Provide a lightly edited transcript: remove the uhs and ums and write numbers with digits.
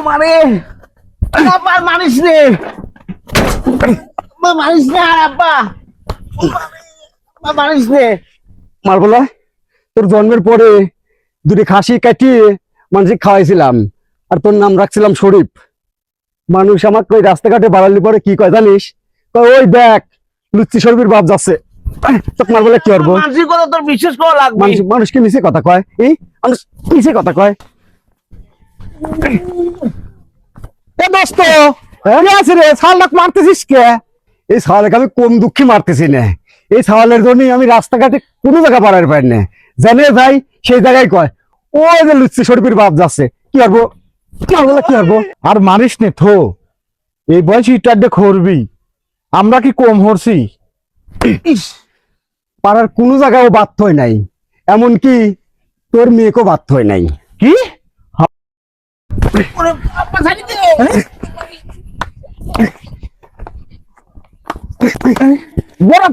মানে আব্বা মারিস রে, আব্বা মারিস না, আব্বা মারিস রে। মারবো না? তোর জন্মের পরে দুটি খাসি কাটিয়ে মানুষ খাওয়াইছিলাম, আর তোর নাম রাখছিলাম শরীফ। মানুষ আমাকে ওই রাস্তাঘাটে বাড়ালি পরে কি কয় জানিস? কয় ওই দেখ লুচ্চি শরীফের বাপ যাচ্ছে। তোকে মারবো না কি করবো? মানুষের কথা তোর বিশ্বাস করা লাগবে। মানুষ কি মিছে কথা কয়? এই মানুষ মিছে কথা কয়? এ দোস্ত কি আছে রে? শালাক মারতেছিস কে? এই শালাকে আমি কম দুঃখে মারতেছি না। এই শালের জন্যই আমি রাস্তাঘাটে কোনো জায়গা পাড়ার পাই না। জানে ভাই সেই জায়গায় কয় ওই যে লুচ্চি শরীফের বাপ যাচ্ছে। কি করবো? কি করবো? আর মারিস নে থো, এই বয়সে ইটাডে করবি, আমরা কি কম হরছি? ইস, পাড়ার কোনো জায়গাও বাধ্য হয় নাই, এমনকি তোর মেয়েকেও বাধ্য হয় নাই। কি ওরে আব্বা ছাড়ি দে। বড়